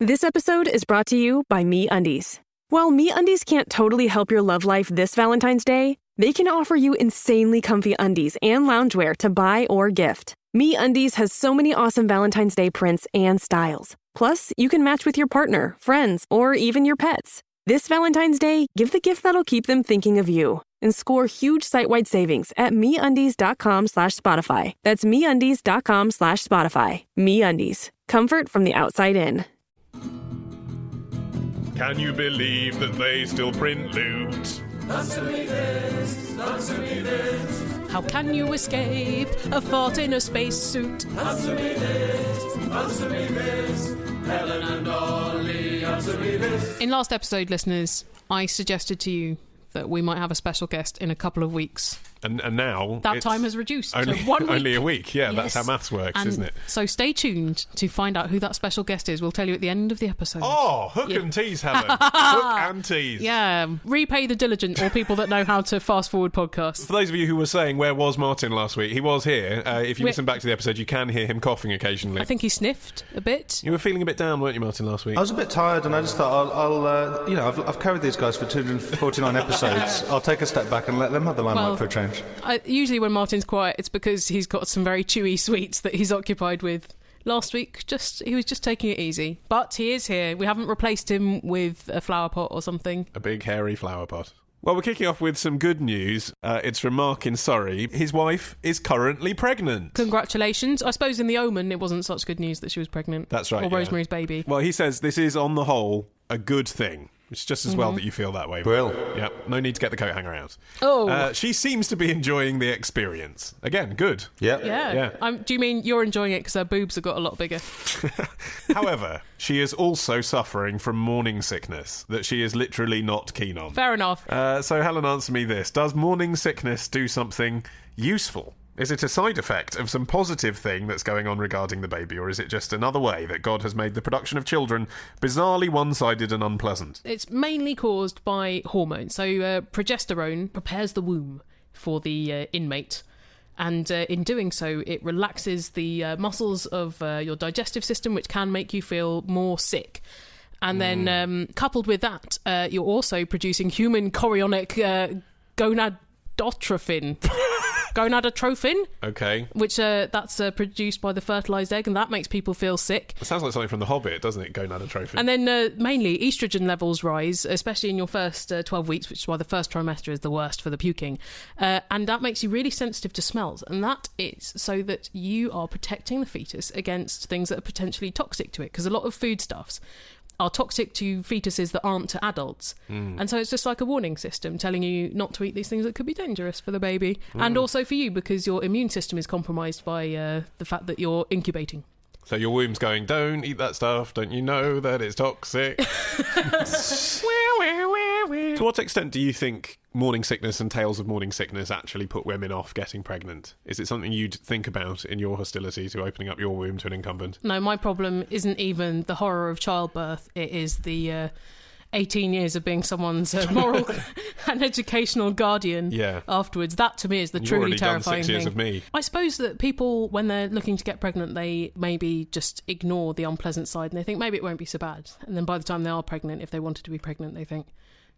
This episode is brought to you by MeUndies. While MeUndies can't totally help your love life this Valentine's Day, they can offer you insanely comfy undies and loungewear to buy or gift. MeUndies has so many awesome Valentine's Day prints and styles. Plus, you can match with your partner, friends, or even your pets. This Valentine's Day, give the gift that'll keep them thinking of you and score huge site-wide savings at MeUndies.com/Spotify. That's MeUndies.com/Spotify. MeUndies. Comfort from the outside in. Can you believe that they still print loot? Answer me this, answer me this. How can you escape a fart in a spacesuit? Answer me this, answer me this. Helen and Ollie, answer me this. In last episode, listeners, I suggested to you that we might have a special guest in a couple of weeks. And now... That time has reduced only, to 1 week. Only a week, yeah, Yes. That's how maths works, And isn't it? So stay tuned to find out who that special guest is. We'll tell you at the end of the episode. Oh, hook and tease, Helen. Hook and tease. Yeah, repay the diligent or people that know how to fast forward podcasts. For those of you who were saying, where was Martin last week? He was here. If you listen back to the episode, you can hear him coughing occasionally. I think he sniffed a bit. You were feeling a bit down, weren't you, Martin, last week? I was a bit tired, and I just thought, I've carried these guys for 249 episodes. I'll take a step back and let them have the limelight for a change. Usually when Martin's quiet, it's because he's got some very chewy sweets that he's occupied with. Last week, he was just taking it easy. But he is here. We haven't replaced him with a flower pot or something. A big, hairy flower pot. Well, we're kicking off with some good news. It's from Mark in Surrey. His wife is currently pregnant. Congratulations. I suppose in The Omen, it wasn't such good news that she was pregnant. That's right, Or yeah. Rosemary's Baby. Well, he says this is, on the whole, a good thing. It's just as well that you feel that way. Brill. Yeah, no need to get the coat hanger out. Oh. She seems to be enjoying the experience. Again, good. Yep. Yeah. Do you mean you're enjoying it because her boobs have got a lot bigger? However, she is also suffering from morning sickness that she is literally not keen on. Fair enough. So Helen, answer me this. Does morning sickness do something useful? Is it a side effect of some positive thing that's going on regarding the baby, or is it just another way that God has made the production of children bizarrely one-sided and unpleasant? It's mainly caused by hormones. So progesterone prepares the womb for the inmate. And in doing so, it relaxes the muscles of your digestive system, which can make you feel more sick. And then coupled with that, you're also producing human chorionic gonadotrophin. Gonadotrophin. Okay. Which that's produced by the fertilised egg, and that makes people feel sick. It sounds like something from The Hobbit, doesn't it? Gonadotrophin. And then mainly estrogen levels rise, especially in your first 12 weeks, which is why the first trimester is the worst for the puking. And that makes you really sensitive to smells. And that is so that you are protecting the fetus against things that are potentially toxic to it. Because a lot of foodstuffs are toxic to fetuses that aren't to adults. And so it's just like a warning system telling you not to eat these things that could be dangerous for the baby. And also for you, because your immune system is compromised by the fact that you're incubating. So your womb's going, don't eat that stuff, don't you know that it's toxic? To what extent do you think morning sickness and tales of morning sickness actually put women off getting pregnant? Is it something you'd think about in your hostility to opening up your womb to an incumbent? No, my problem isn't even the horror of childbirth. It is the 18 years of being someone's moral and educational guardian afterwards. That, to me, is the truly terrifying done 6 years of me. I suppose that people, when they're looking to get pregnant, they maybe just ignore the unpleasant side and they think maybe it won't be so bad. And then by the time they are pregnant, if they wanted to be pregnant, they think,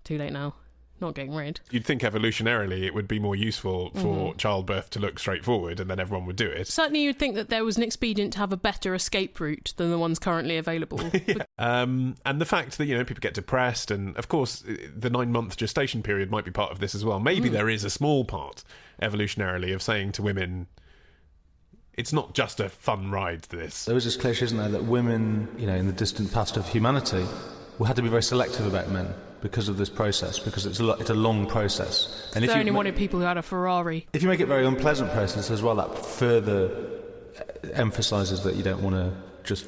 too late now. Not getting rid. You'd think evolutionarily it would be more useful for childbirth to look straightforward and then everyone would do it. Certainly you'd think that there was an expedient to have a better escape route than the ones currently available. And the fact that, people get depressed, and of course the 9-month gestation period might be part of this as well. Maybe there is a small part evolutionarily of saying to women, it's not just a fun ride, this. There was this cliche, isn't there, that women, in the distant past of humanity, had to be very selective about men because of this process, because it's a long process. And if they only wanted people who had a Ferrari. If you make it a very unpleasant process as well, that further emphasises that you don't want to just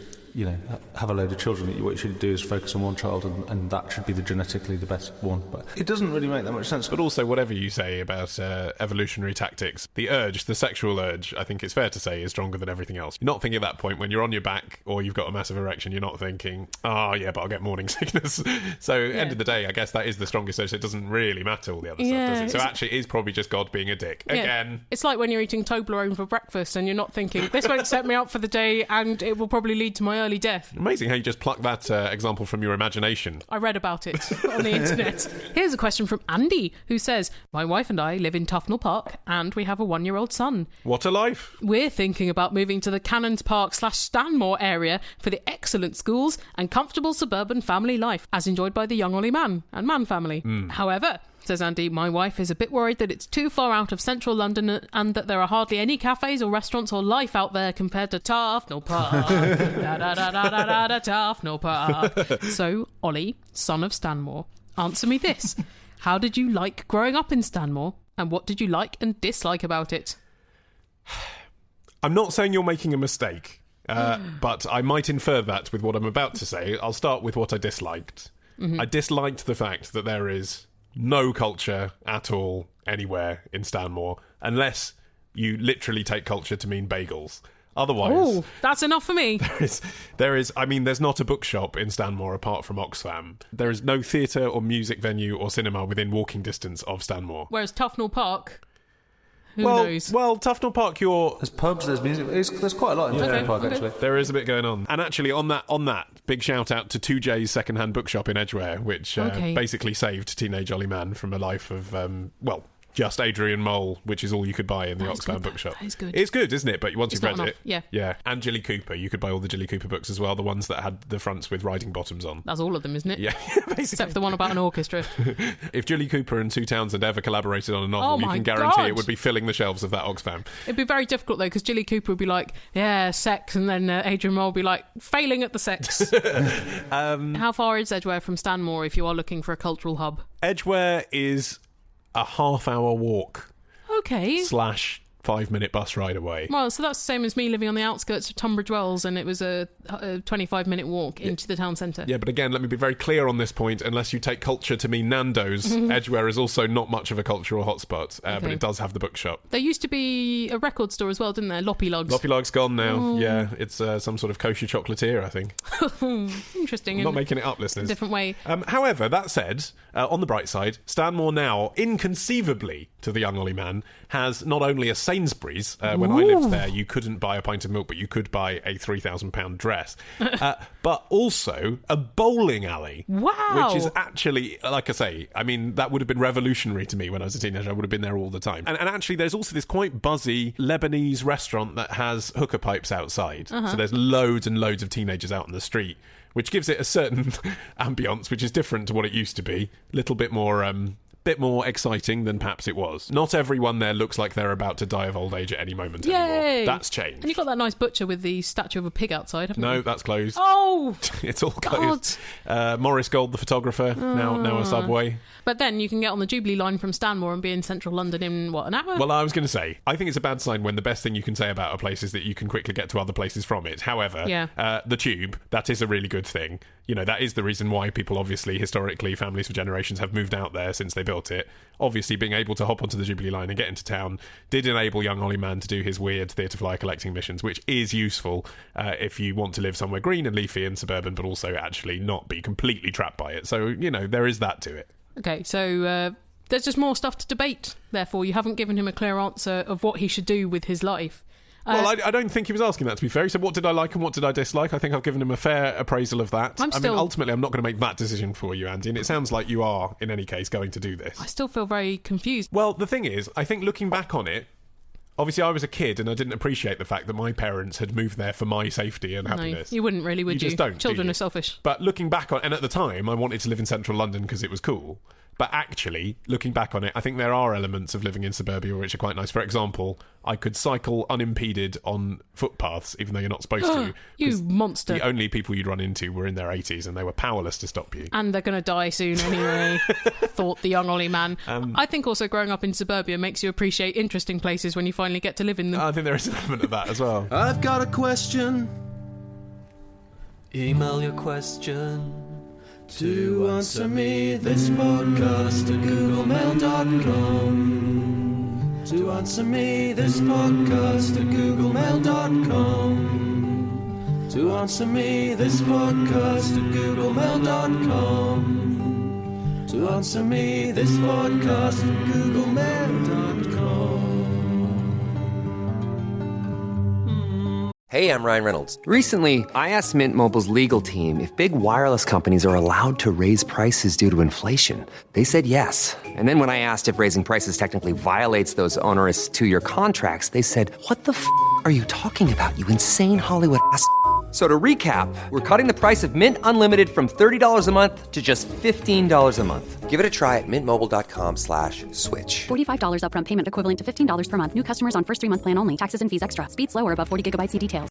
have a load of children. What you should do is focus on one child, and that should be genetically the best one. But it doesn't really make that much sense. But also, whatever you say about evolutionary tactics, the sexual urge, I think it's fair to say, is stronger than everything else. You're not thinking at that point when you're on your back or you've got a massive erection, you're not thinking, but I'll get morning sickness. So end of the day, I guess that is the strongest urge. It doesn't really matter all the other stuff, does it? So actually, it is probably just God being a dick. Again. It's like when you're eating Toblerone for breakfast and you're not thinking, this won't set me up for the day and it will probably lead to my my early death. Amazing how you just pluck that example from your imagination. I read about it on the internet. Here's a question from Andy, who says, my wife and I live in Tufnell Park and we have a 1-year-old son. What a life. We're thinking about moving to the Cannons Park / Stanmore area for the excellent schools and comfortable suburban family life, as enjoyed by the young Ollie Mann and Mann family. However, says Andy, my wife is a bit worried that it's too far out of central London and that there are hardly any cafes or restaurants or life out there compared to Tufnell Park. Tufnell Park. So, Ollie, son of Stanmore, answer me this. How did you like growing up in Stanmore, and what did you like and dislike about it? I'm not saying you're making a mistake, but I might infer that with what I'm about to say. I'll start with what I disliked. I disliked the fact that there is no culture at all anywhere in Stanmore, unless you literally take culture to mean bagels. Otherwise... Oh, that's enough for me. There's not a bookshop in Stanmore apart from Oxfam. There is no theatre or music venue or cinema within walking distance of Stanmore. Whereas Tufnell Park... Who knows? Well, Tufnell Park, There's pubs, there's music. There's quite a lot in Tufnell Park, actually. There is a bit going on. And actually, on that, big shout out to 2J's second-hand bookshop in Edgware, which basically saved teenage Ollie Mann from a life of, just Adrian Mole, which is all you could buy in the Oxfam bookshop. That is good. It's good, isn't it? But once you've read it... Yeah. And Gilly Cooper. You could buy all the Gilly Cooper books as well, the ones that had the fronts with riding bottoms on. That's all of them, isn't it? Yeah, basically. Except for the one about an orchestra. If Gilly Cooper and Sue Townsend ever collaborated on a novel, you can guarantee it would be filling the shelves of that Oxfam. It'd be very difficult, though, because Gilly Cooper would be like, yeah, sex, and then Adrian Mole would be like, failing at the sex. How far is Edgware from Stanmore if you are looking for a cultural hub? Edgware is a half-hour walk. Okay. / 5-minute bus ride away. Well, so that's the same as me living on the outskirts of Tunbridge Wells, and it was a 25-minute walk into the town centre. Yeah, but again, let me be very clear on this point. Unless you take culture to mean Nando's, Edgware is also not much of a cultural hotspot, but it does have the bookshop. There used to be a record store as well, didn't there? Loppy Lugs. Loppy Lugs gone now. Yeah, it's some sort of kosher chocolatier, I think. Interesting. I'm not making it up, listeners. A different way. However, that said, on the bright side, Stanmore now, inconceivably to the young Ollie Mann, has not only a Sainsbury's. When I lived there, you couldn't buy a pint of milk, but you could buy a £3,000 dress. But also a bowling alley. Wow. Which is actually, like I say, I mean, that would have been revolutionary to me when I was a teenager. I would have been there all the time. And actually, there's also this quite buzzy Lebanese restaurant that has hookah pipes outside. So there's loads and loads of teenagers out on the street, which gives it a certain ambience, which is different to what it used to be. A little bit more exciting than perhaps it was. Not everyone there looks like they're about to die of old age at any moment anymore. That's changed. And you've got that nice butcher with the statue of a pig outside, haven't you? No, that's closed. Oh! It's all closed. Morris Gold, the photographer, now a Subway. But then you can get on the Jubilee line from Stanmore and be in central London in, an hour? Well, I was going to say, I think it's a bad sign when the best thing you can say about a place is that you can quickly get to other places from it. However, the Tube, that is a really good thing. You know, that is the reason why people, obviously, historically, families for generations have moved out there since they built it. Obviously, being able to hop onto the Jubilee line and get into town did enable young Ollie Mann to do his weird theatre flyer collecting missions, which is useful if you want to live somewhere green and leafy and suburban, but also actually not be completely trapped by it. So, you know, there is that to it. Okay, so there's just more stuff to debate, therefore. You haven't given him a clear answer of what he should do with his life. Well, I don't think he was asking that, to be fair. He said, what did I like and what did I dislike? I think I've given him a fair appraisal of that. Ultimately, I'm not going to make that decision for you, Andy, and it sounds like you are, in any case, going to do this. I still feel very confused. Well, the thing is, I think looking back on it, obviously I was a kid and I didn't appreciate the fact that my parents had moved there for my safety and happiness. No, you wouldn't really, would you? You just don't. Children are selfish. But looking back on, and at the time, I wanted to live in central London because it was cool. But actually, looking back on it, I think there are elements of living in suburbia which are quite nice. For example, I could cycle unimpeded on footpaths, even though you're not supposed to. You monster. The only people you'd run into were in their 80s and they were powerless to stop you. And they're going to die soon anyway, thought the young Ollie Mann. I think also growing up in suburbia makes you appreciate interesting places when you finally get to live in them. I think there is an element of that as well. I've got a question. Email your question to answer me this podcast at googlemail.com. To answer me this podcast at googlemail.com. To answer me this podcast at googlemail.com. To answer me this podcast at googlemail.com. Hey, I'm Ryan Reynolds. Recently, I asked Mint Mobile's legal team if big wireless companies are allowed to raise prices due to inflation. They said yes. And then when I asked if raising prices technically violates those onerous two-year contracts, they said, "What the f*** are you talking about, you insane Hollywood ass?" So to recap, we're cutting the price of Mint Unlimited from $30 a month to just $15 a month. Give it a try at mintmobile.com/switch. $45 upfront payment equivalent to $15 per month. New customers on first 3-month plan only. Taxes and fees extra. Speed slower above 40 gigabytes. See details.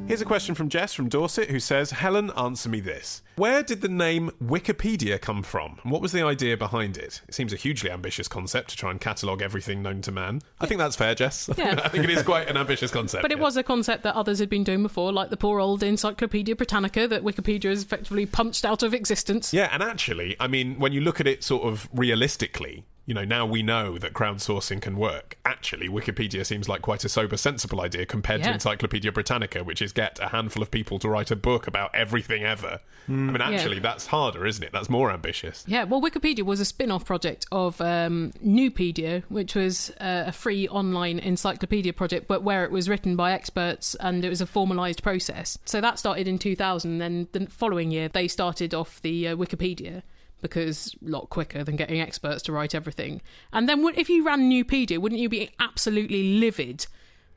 Here's a question from Jess from Dorset who says, Helen, answer me this. Where did the name Wikipedia come from? And what was the idea behind it? It seems a hugely ambitious concept to try and catalogue everything known to man. I think that's fair, Jess. Yeah. I think it is quite an ambitious concept. But it was a concept that others had been doing before, like the poor old Encyclopedia Britannica that Wikipedia has effectively punched out of existence. Yeah, and actually, I mean, when you look at it sort of realistically, you know, now we know that crowdsourcing can work. Actually, Wikipedia seems like quite a sober, sensible idea compared to Encyclopedia Britannica, which is get a handful of people to write a book about everything ever. I mean, actually, that's harder, isn't it? That's more ambitious. Yeah, well, Wikipedia was a spin-off project of Nupedia, which was a free online encyclopedia project, but where it was written by experts and it was a formalised process. So that started in 2000, and then the following year, they started off the Wikipedia, because a lot quicker than getting experts to write everything. And then if you ran Nupedia, wouldn't you be absolutely livid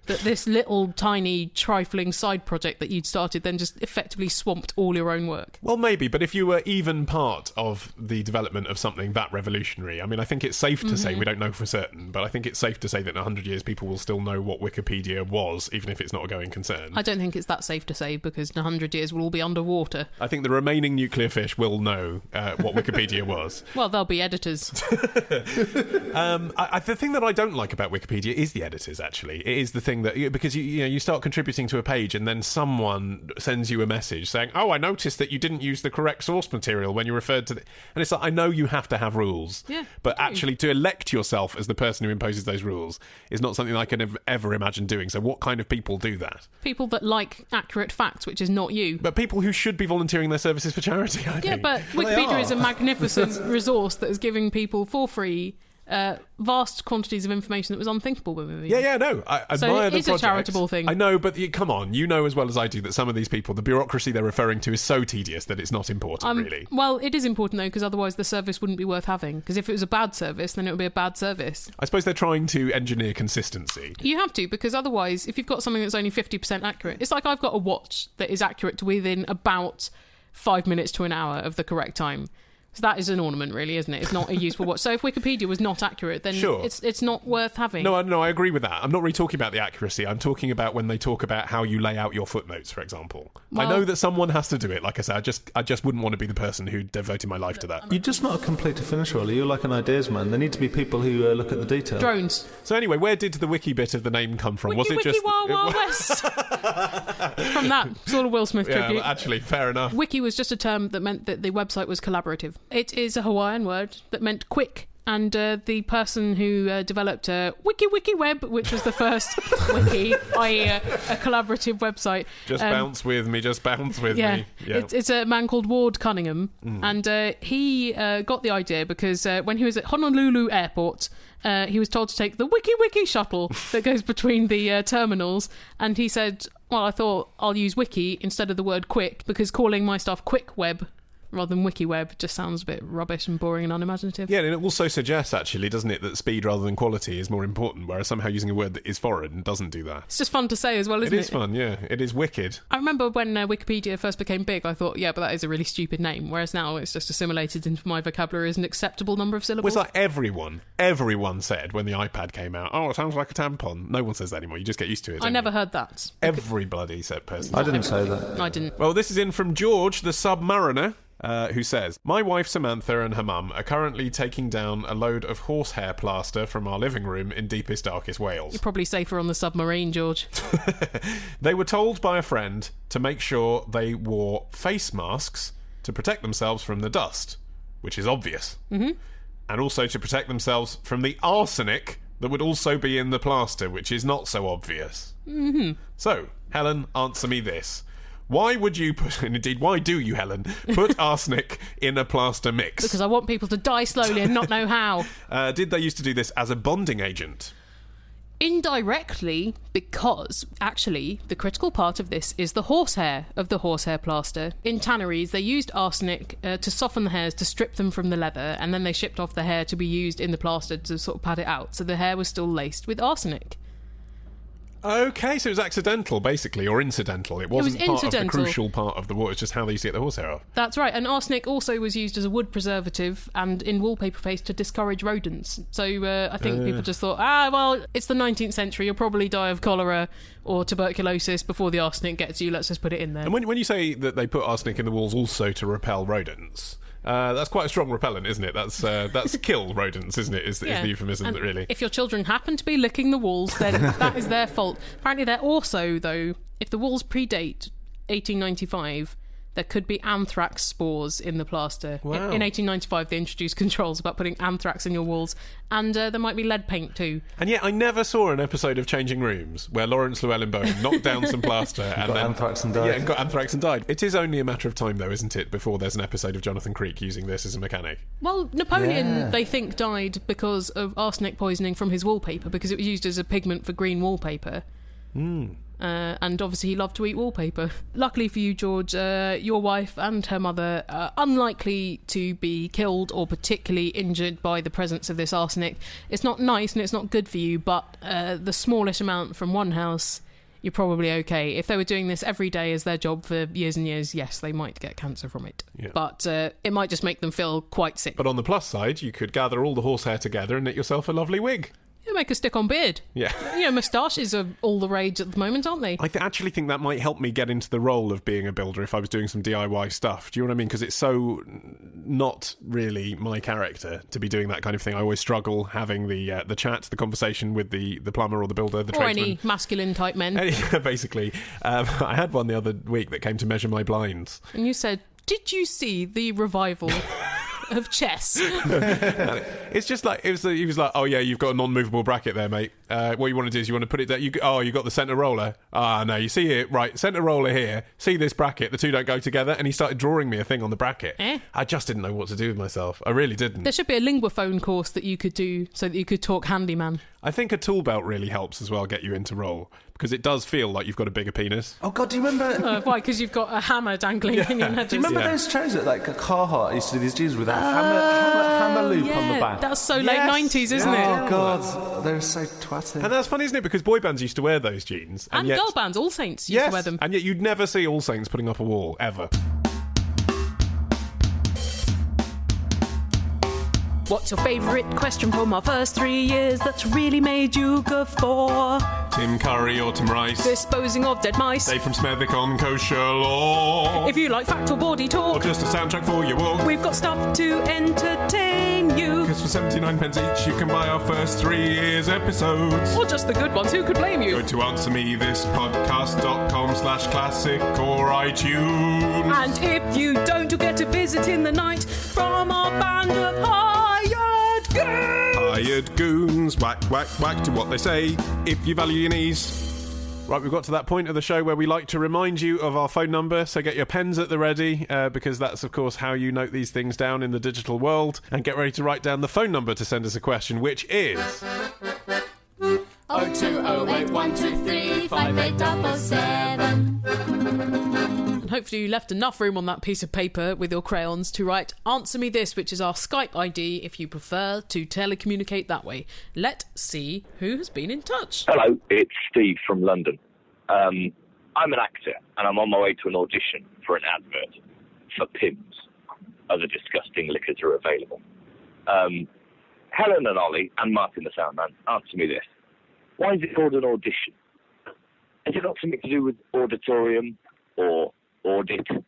that this little tiny trifling side project that you'd started then just effectively swamped all your own work? Well, maybe, but if you were even part of the development of something that revolutionary, I mean, I think it's safe to say, we don't know for certain, but I think it's safe to say that in 100 years people will still know what Wikipedia was, even if it's not a going concern. I don't think it's that safe to say, because in 100 years we'll all be underwater. I think the remaining nuclear fish will know what Wikipedia was. Well, they'll be editors. The thing that I don't like about Wikipedia is the editors, actually. It is the thing that, because you start contributing to a page and then someone sends you a message saying, oh, I noticed that you didn't use the correct source material when you referred to the... And it's like, I know you have to have rules, but actually to elect yourself as the person who imposes those rules is not something I can ever imagine doing. So what kind of people do that? People that like accurate facts, which is not you. But people who should be volunteering their services for charity, I think. Yeah, but Wikipedia is a magnificent resource that is giving people for free vast quantities of information that was unthinkable when we were young. No, I admire so it the is project. a charitable thing. I know, but come on, you know as well as I do that some of these people, the bureaucracy they're referring to is so tedious that it's not important, really. Well, it is important, though, because otherwise the service wouldn't be worth having. Because if it was a bad service, then it would be a bad service. I suppose they're trying to engineer consistency. You have to, because otherwise, if you've got something that's only 50% accurate, it's like I've got a watch that is accurate to within about 5 minutes to an hour of the correct time. So that is an ornament, really, isn't it? It's not a useful watch. So if Wikipedia was not accurate, then it's not worth having. No, I agree with that. I'm not really talking about the accuracy. I'm talking about when they talk about how you lay out your footnotes, for example. Well, I know that someone has to do it. Like I said, I just wouldn't want to be the person who devoted my life to that. You're just not a complete finisher, Ollie. You're like an ideas man. There need to be people who look at the detail. Drones. So anyway, where did the wiki bit of the name come from? Was it Wiki, just Wild Wild West? From that sort of Will Smith tribute. Yeah, actually, fair enough. Wiki was just a term that meant that the website was collaborative. It is a Hawaiian word that meant quick, and the person who developed Wiki Web, which was the first wiki, i.e. a collaborative website. Just bounce with me. Yeah. It's a man called Ward Cunningham, and he got the idea because when he was at Honolulu Airport, he was told to take the Wiki shuttle that goes between the terminals, and he said, well, I thought I'll use wiki instead of the word quick, because calling my stuff Quick Web rather than WikiWeb just sounds a bit rubbish and boring and unimaginative. Yeah, and it also suggests, actually, doesn't it, that speed rather than quality is more important, whereas somehow using a word that is foreign doesn't do that. It's just fun to say as well, isn't it? It is fun, yeah. It is wicked. I remember when Wikipedia first became big, I thought, yeah, but that is a really stupid name, whereas now it's just assimilated into my vocabulary as an acceptable number of syllables. Well, it's like everyone said when the iPad came out, oh, it sounds like a tampon. No one says that anymore. You just get used to it. I never heard that. Every bloody person. I didn't say that. I didn't. Well, this is in from George, the Submariner. Who says, my wife Samantha and her mum are currently taking down a load of horsehair plaster from our living room in deepest, darkest Wales. You're probably safer on the submarine, George. They were told by a friend to make sure they wore face masks to protect themselves from the dust, which is obvious. Mm-hmm. And also to protect themselves from the arsenic that would also be in the plaster, which is not so obvious. Mm-hmm. So, Helen, answer me this. Why would you put, and indeed, why do you, Helen, put arsenic in a plaster mix? Because I want people to die slowly and not know how. Did they used to do this as a bonding agent? Indirectly, because actually the critical part of this is the horsehair of the horsehair plaster. In tanneries, they used arsenic to soften the hairs, to strip them from the leather, and then they shipped off the hair to be used in the plaster to sort of pad it out. So the hair was still laced with arsenic. Okay, so it was accidental, basically, or incidental. It wasn't part of the crucial part of the war. It's just how they used to get the horsehair off. That's right, and arsenic also was used as a wood preservative and in wallpaper paste to discourage rodents. So I think people just thought, well, it's the 19th century, you'll probably die of cholera or tuberculosis before the arsenic gets you, let's just put it in there. And when you say that they put arsenic in the walls also to repel rodents... that's quite a strong repellent, isn't it? That's kill rodents, isn't it? Is the euphemism and that really... If your children happen to be licking the walls, then that is their fault. Apparently, they're also, though, if the walls predate 1895, there could be anthrax spores in the plaster. Wow. In 1895, they introduced controls about putting anthrax in your walls, and there might be lead paint too. And yet, I never saw an episode of Changing Rooms where Lawrence Llewellyn-Bone knocked down some plaster and got then anthrax and died. Yeah, and got anthrax and died. It is only a matter of time, though, isn't it, before there's an episode of Jonathan Creek using this as a mechanic? Well, Napoleon, they think, died because of arsenic poisoning from his wallpaper, because it was used as a pigment for green wallpaper. And obviously he loved to eat wallpaper. Luckily for you, George, your wife and her mother are unlikely to be killed or particularly injured by the presence of this arsenic. It's not nice and it's not good for you, but the smallish amount from one house, you're probably okay. If they were doing this every day as their job for years and years, yes, they might get cancer from it. Yeah. But it might just make them feel quite sick. But on the plus side, you could gather all the horsehair together and knit yourself a lovely wig. You make a stick-on beard. Yeah. You know, moustaches are all the rage at the moment, aren't they? I actually think that might help me get into the role of being a builder if I was doing some DIY stuff. Do you know what I mean? Because it's so not really my character to be doing that kind of thing. I always struggle having the chat, the conversation with the plumber or the builder, the tradesman. Or any masculine-type men. Basically. I had one the other week that came to measure my blinds. And you said, did you see the revival... of chess? It's just like he was like, oh yeah, you've got a non-movable bracket there, mate. What you want to do is you want to put it there. You got the centre roller. No, you see it right, centre roller here. See this bracket? The two don't go together. And he started drawing me a thing on the bracket. I just didn't know what to do with myself. I really didn't. There should be a linguaphone course that you could do so that you could talk handyman. I think a tool belt really helps as well, get you into role, because it does feel like you've got a bigger penis. Oh God, do you remember? Why? Because you've got a hammer dangling in your head. Do you remember those trays that like Carhartt used to do these jeans with a hammer loop on the back? That's so late 90s, isn't it? Oh God, they're so twatty. And that's funny, isn't it? Because boy bands used to wear those jeans, and yet, girl bands, All Saints used to wear them. And yet you'd never see All Saints putting up a wall ever. What's your favourite question from our first 3 years that's really made you guffaw? Tim Curry or Tim Rice? Disposing of dead mice? Dave from Smethwick on kosher law? If you like fact or bawdy talk, or just a soundtrack for your walk, we've got stuff to entertain you. Because for 79 pence each, you can buy our first 3 years episodes. Or just the good ones, who could blame you? Go to answermethispodcast.com/classic or iTunes. And if you don't, you'll get a visit in the night from our band of hired goons. Hired goons, whack, whack, whack to what they say, if you value your knees. Right, we've got to that point of the show where we like to remind you of our phone number, so get your pens at the ready, because that's, of course, how you note these things down in the digital world, and get ready to write down the phone number to send us a question, which is... 02081235877. And hopefully you left enough room on that piece of paper with your crayons to write Answer Me This, which is our Skype ID if you prefer to telecommunicate that way. Let's see who has been in touch. Hello, it's Steve from London. I'm an actor and I'm on my way to an audition for an advert for Pimm's. Other disgusting liquors are available. Helen and Ollie and Martin the Soundman, answer me this. Why is it called an audition? Is it not something to do with auditorium or audit? I'm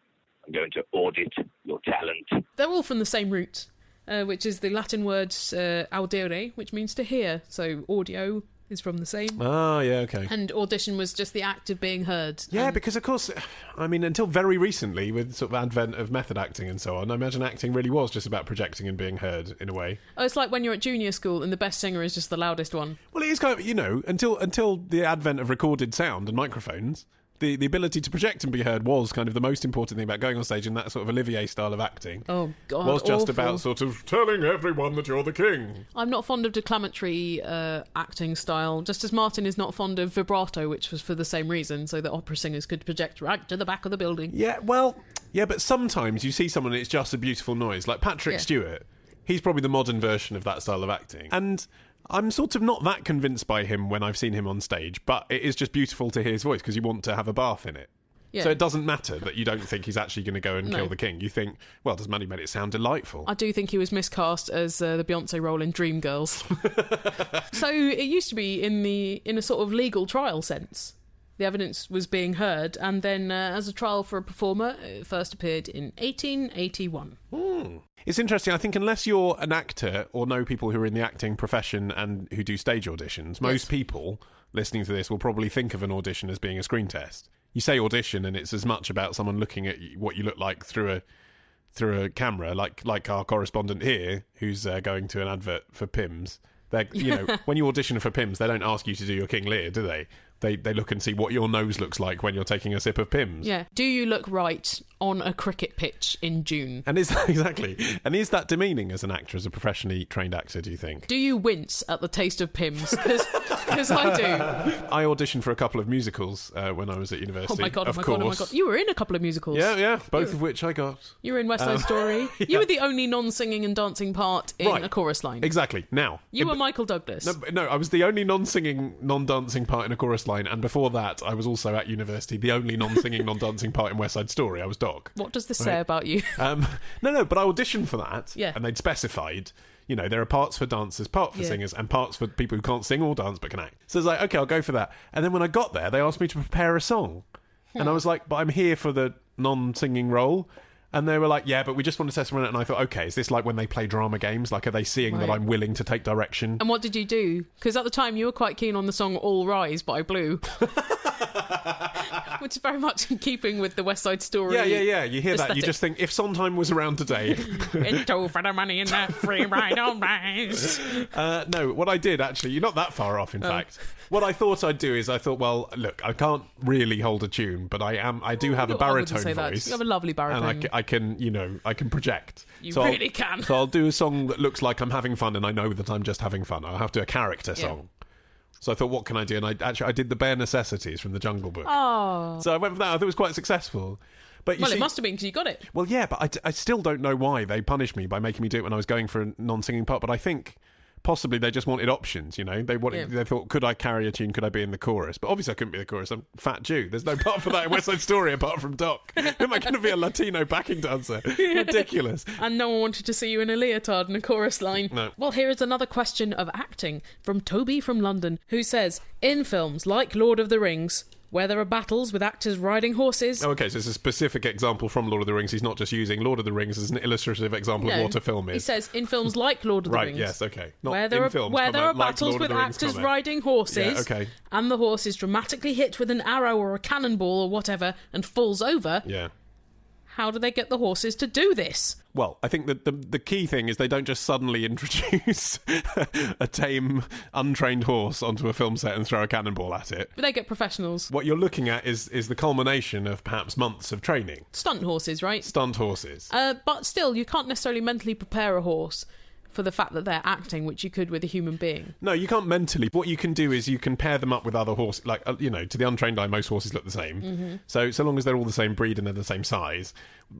going to audit your talent. They're all from the same root, which is the Latin word audere, which means to hear. So audio is from the same. Ah, yeah, okay. And audition was just the act of being heard. Yeah, because of course, I mean, until very recently, with sort of advent of method acting and so on, I imagine acting really was just about projecting and being heard in a way. Oh, it's like when you're at junior school and the best singer is just the loudest one. Well, it is kind of, you know, until the advent of recorded sound and microphones, the ability to project and be heard was kind of the most important thing about going on stage in that sort of Olivier style of acting. Oh, God, was just awful. about sort of telling everyone that you're the king. I'm not fond of declamatory acting style, just as Martin is not fond of vibrato, which was for the same reason, so that opera singers could project right to the back of the building. Yeah, well, yeah, but sometimes you see someone and it's just a beautiful noise, like Patrick Stewart. He's probably the modern version of that style of acting. And I'm sort of not that convinced by him when I've seen him on stage, but it is just beautiful to hear his voice because you want to have a bath in it. Yeah. So it doesn't matter that you don't think he's actually going to go and kill the king. You think, well, does Money made it sound delightful? I do think he was miscast as the Beyonce role in Dreamgirls. So it used to be in a sort of legal trial sense. The evidence was being heard, and then as a trial for a performer, it first appeared in 1881. It's interesting. I think unless you're an actor or know people who are in the acting profession and who do stage auditions, most people listening to this will probably think of an audition as being a screen test. You say audition, and it's as much about someone looking at what you look like through a camera, like our correspondent here, who's going to an advert for Pimm's. When you audition for Pimm's, they don't ask you to do your King Lear, do they? They look and see what your nose looks like when you're taking a sip of Pimm's. Yeah. Do you look right on a cricket pitch in June? And is that exactly? And is that demeaning as an actor, as a professionally trained actor, do you think? Do you wince at the taste of Pimm's? Because I do. I auditioned for a couple of musicals when I was at university. Oh my God, of course. You were in a couple of musicals. Yeah, both of which I got. You were in West Side Story. Yeah. You were the only non-singing and dancing part in a chorus line. Exactly. Now. You were Michael Douglas. No, I was the only non-singing, non-dancing part in a chorus line, and before that, I was also at university the only non-singing, non-dancing part in West Side Story. I was Doc. What does this say about you? No, but I auditioned for that, Yeah. and they'd specified, there are parts for dancers, parts for singers, and parts for people who can't sing or dance but can act. So I was like, okay, I'll go for that. And then when I got there, they asked me to prepare a song. And I was like, but I'm here for the non-singing role. And they were like, yeah, but we just want to test run it. And I thought, okay, is this like when they play drama games? Like, are they seeing that I'm willing to take direction? And what did you do? Because at the time, you were quite keen on the song All Rise by Blue. Which is very much in keeping with the West Side Story. Yeah. You hear aesthetic. that, you just think, if Sondheim was around today... It's all for the money and that free ride on rise. No, what I did, actually, you're not that far off, in fact. What I thought I'd do is, well, look, I can't really hold a tune, but I do have a baritone voice. You have a lovely baritone. And I can project. You really can. So I'll do a song that looks like I'm having fun, and I know that I'm just having fun. I'll have to do a character song. So I thought, what can I do? And I did the Bare Necessities from the Jungle Book. Oh. So I went for that. I thought it was quite successful. But it must have been because you got it. Well, yeah, but I still don't know why they punished me by making me do it when I was going for a non-singing part. But I think possibly they just wanted options, They thought, could I carry a tune? Could I be in the chorus? But obviously I couldn't be the chorus. I'm a fat Jew. There's no part for that in West Side Story apart from Doc. Who am I going to be a Latino backing dancer? Ridiculous. And no one wanted to see you in a leotard and a chorus line. No. Well, here is another question of acting from Toby from London, who says, in films like Lord of the Rings, where there are battles with actors riding horses... Oh, okay, so it's a specific example from Lord of the Rings. He's not just using Lord of the Rings as an illustrative example of what a film is. He says, in films like Lord of the Rings... Right, yes, okay. Not where there in are, films, where there are like battles Lord with of the Rings, actors riding horses, yeah, okay. and the horse is dramatically hit with an arrow or a cannonball or whatever and falls over... Yeah. How do they get the horses to do this? Well, I think that the key thing is they don't just suddenly introduce a tame, untrained horse onto a film set and throw a cannonball at it. But they get professionals. What you're looking at is the culmination of perhaps months of training. Stunt horses, right? Stunt horses. But still, you can't necessarily mentally prepare a horse for the fact that they're acting, which you could with a human being. No, you can't mentally. What you can do is you can pair them up with other horses. Like, to the untrained eye, most horses look the same. Mm-hmm. So long as they're all the same breed and they're the same size,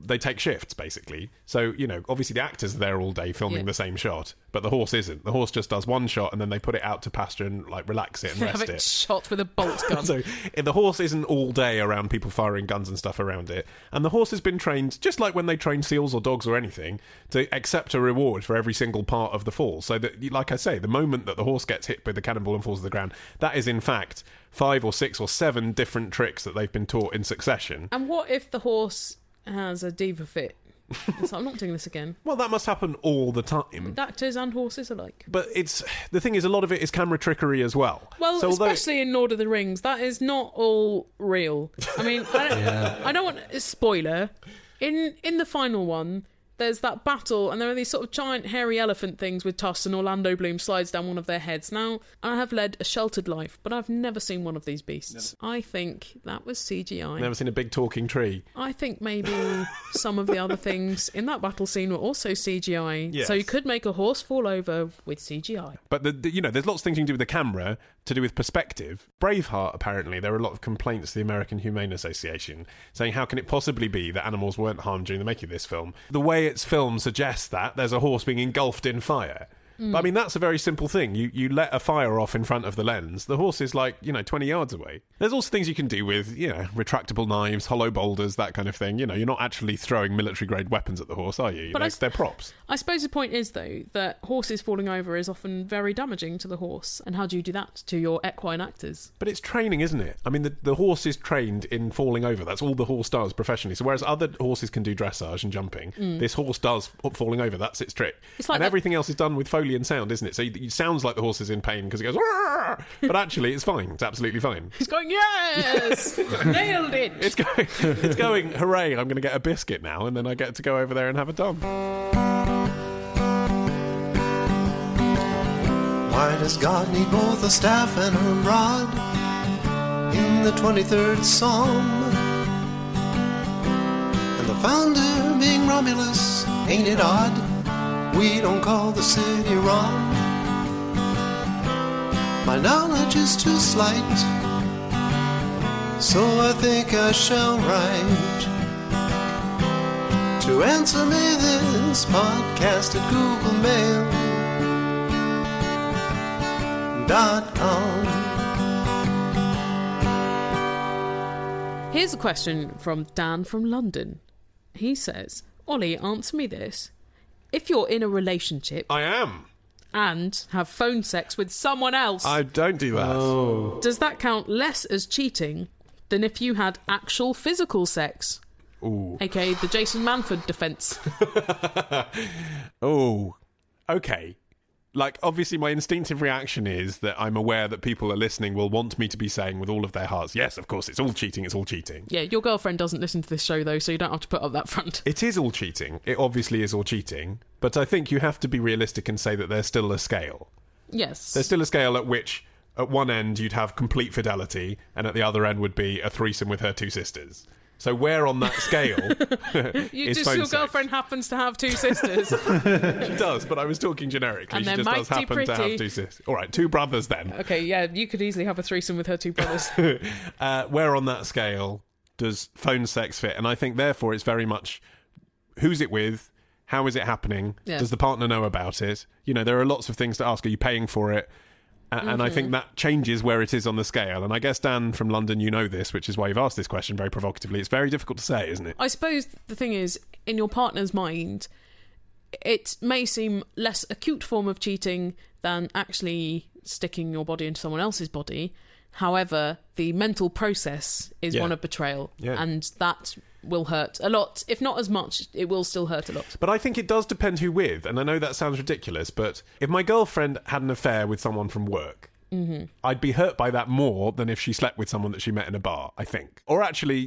they take shifts, basically. So, obviously the actors are there all day filming the same shot, but the horse isn't. The horse just does one shot and then they put it out to pasture and, relax it and rest have it shot with a bolt gun. So the horse isn't all day around people firing guns and stuff around it. And the horse has been trained, just like when they train seals or dogs or anything, to accept a reward for every single part of the fall. So that, like I say, the moment that the horse gets hit with the cannonball and falls to the ground, that is in fact 5 or 6 or 7 different tricks that they've been taught in succession. And what if the horse has a diva fit? So I'm not doing this again. Well, that must happen all the time. Actors and horses alike. But the thing is, a lot of it is camera trickery as well. Well, so especially in Lord of the Rings, that is not all real. I mean, I don't want a spoiler. In the final one, there's that battle, and there are these sort of giant hairy elephant things with tusks, and Orlando Bloom slides down one of their heads. Now, I have led a sheltered life, but I've never seen one of these beasts. I think that was CGI. Never seen a big talking tree. I think maybe some of the other things in that battle scene were also CGI. Yes. So you could make a horse fall over with CGI. But, there's lots of things you can do with the camera to do with perspective. Braveheart, apparently, there are a lot of complaints to the American Humane Association saying how can it possibly be that animals weren't harmed during the making of this film? The way it's filmed suggests that there's a horse being engulfed in fire. But I mean, that's a very simple thing. You let a fire off in front of the lens. The horse is 20 yards away. There's also things you can do with, retractable knives, hollow boulders, that kind of thing. You're not actually throwing military-grade weapons at the horse, are you? They're props. I suppose the point is, though, that horses falling over is often very damaging to the horse. And how do you do that to your equine actors? But it's training, isn't it? I mean, the horse is trained in falling over. That's all the horse does professionally. So whereas other horses can do dressage and jumping, this horse does falling over. That's its trick. And everything else is done with Foley and sound, isn't it? So it sounds like the horse is in pain because it goes, "Arr!" But actually it's fine. It's absolutely fine. He's going, yes! Nailed it! It's going, hooray, I'm going to get a biscuit now, and then I get to go over there and have a dump. Why does God need both a staff and a rod? In the 23rd Psalm, and the founder being Romulus, ain't it odd? We don't call the city Rome. My knowledge is too slight, so I think I shall write to answer me this podcast at googlemail.com. Here's a question from Dan from London. He says, Ollie, answer me this. If you're in a relationship... I am. And have phone sex with someone else... I don't do that. Oh. Does that count less as cheating than if you had actual physical sex? Ooh. A.k.a. the Jason Manford defence. Oh. Okay. Obviously my instinctive reaction is that I'm aware that people are listening will want me to be saying with all of their hearts, yes, of course, it's all cheating. Yeah, your girlfriend doesn't listen to this show, though, so you don't have to put up that front. It is all cheating. It obviously is all cheating. But I think you have to be realistic and say that there's still a scale. Yes. There's still a scale at which, at one end, you'd have complete fidelity, and at the other end would be a threesome with her two sisters. So where on that scale is phone your sex? girlfriend happens to have two sisters. She does, but I was talking generically. And she they're just does happen to have two sisters. All right, two brothers then. Okay, yeah, you could easily have a threesome with her two brothers. Where on that scale does phone sex fit? And I think, therefore, it's very much who's it with, how is it happening, does the partner know about it? There are lots of things to ask. Are you paying for it? And I think that changes where it is on the scale. And I guess, Dan, from London, you know this, which is why you've asked this question very provocatively. It's very difficult to say, isn't it? I suppose the thing is, in your partner's mind, it may seem less acute form of cheating than actually sticking your body into someone else's body. However, the mental process is one of betrayal. Yeah. And that will hurt a lot. If not as much, it will still hurt a lot. But I think it does depend who with. And I know that sounds ridiculous, but if my girlfriend had an affair with someone from work, I'd be hurt by that more than if she slept with someone that she met in a bar, I think. Or actually,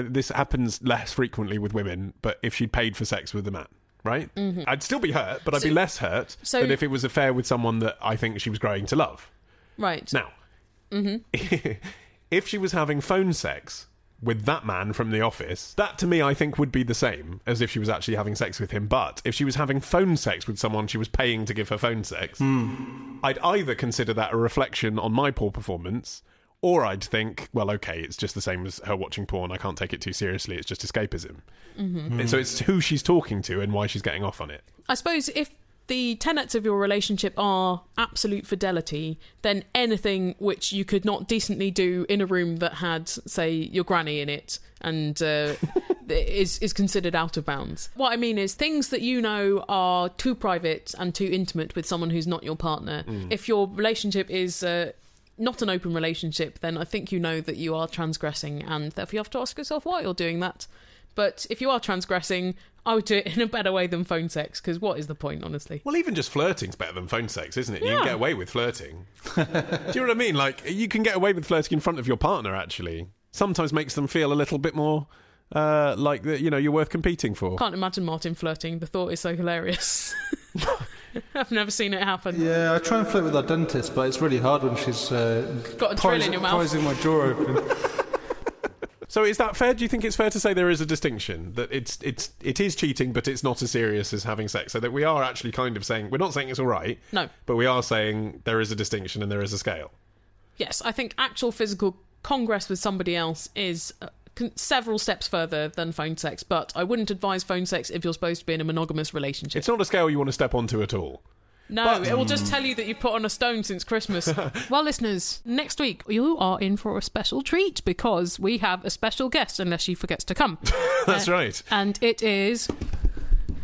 this happens less frequently with women, but if she'd paid for sex with a man. Right? I'd still be hurt, but I'd be less hurt than if it was an affair with someone that I think she was growing to love. Right. Now, if she was having phone sex with that man from the office, that to me I think would be the same as if she was actually having sex with him. But if she was having phone sex with someone she was paying to give her phone sex, I'd either consider that a reflection on my poor performance, or I'd think, well, okay, it's just the same as her watching porn. I can't take it too seriously. It's just escapism. So it's who she's talking to and why she's getting off on it. I suppose if the tenets of your relationship are absolute fidelity, then anything which you could not decently do in a room that had, say, your granny in it and is considered out of bounds. What I mean is things that you know are too private and too intimate with someone who's not your partner. If your relationship is not an open relationship, then I think you know that you are transgressing, and therefore you have to ask yourself why you're doing that. But if you are transgressing, I would do it in a better way than phone sex, because what is the point, honestly? Well, even just flirting's better than phone sex, isn't it? Yeah. You can get away with flirting. Do you know what I mean? You can get away with flirting in front of your partner, actually. Sometimes makes them feel a little bit more Like, you're worth competing for. Can't imagine Martin flirting. The thought is so hilarious. I've never seen it happen. Yeah, I try and flirt with our dentist, but it's really hard when she's got a drill in your mouth, prizing my jaw open. So is that fair? Do you think it's fair to say there is a distinction, that it is cheating, but it's not as serious as having sex? So that we are actually kind of saying, we're not saying it's all right. No. But we are saying there is a distinction and there is a scale. Yes, I think actual physical congress with somebody else is several steps further than phone sex, but I wouldn't advise phone sex if you're supposed to be in a monogamous relationship. It's not a scale you want to step onto at all. No, it will just tell you that you've put on a stone since Christmas. Well, listeners, next week you are in for a special treat because we have a special guest, unless she forgets to come. That's right. And it is...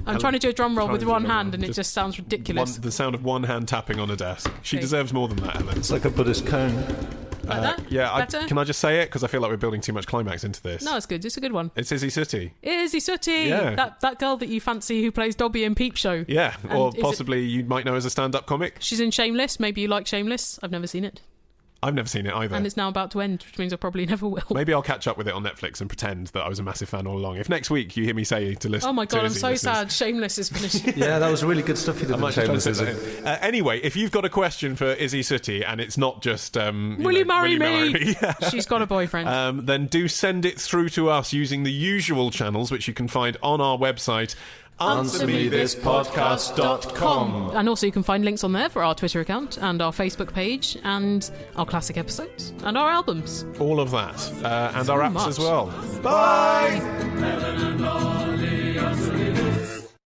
I'm trying to do a drum roll with one hand and it just sounds ridiculous. The sound of one hand tapping on a desk. She deserves more than that, Ellen. It's like a Buddhist cone. Like that? Yeah, Better? Can I just say it? Because I feel like we're building too much climax into this. No, it's good. It's a good one. It's Izzy Sooty. Izzy Sooty! Yeah. That girl that you fancy who plays Dobby in Peep Show. Yeah, And or possibly you might know as a stand-up comic. She's in Shameless. Maybe you like Shameless. I've never seen it. I've never seen it either. And it's now about to end, which means I probably never will. Maybe I'll catch up with it on Netflix and pretend that I was a massive fan all along. If next week you hear me say to listen... Oh my God, I'm so listeners, sad. Shameless is finished. Yeah, that was really good stuff you did in Shameless. Anyway, if you've got a question for Izzy Sooty and it's not just... Will you marry me? She's got a boyfriend. Then do send it through to us using the usual channels, which you can find on our website... AnswerMeThisPodcast.com. And also you can find links on there for our Twitter account and our Facebook page and our classic episodes and our albums. All of that. And our apps much. as well. Bye!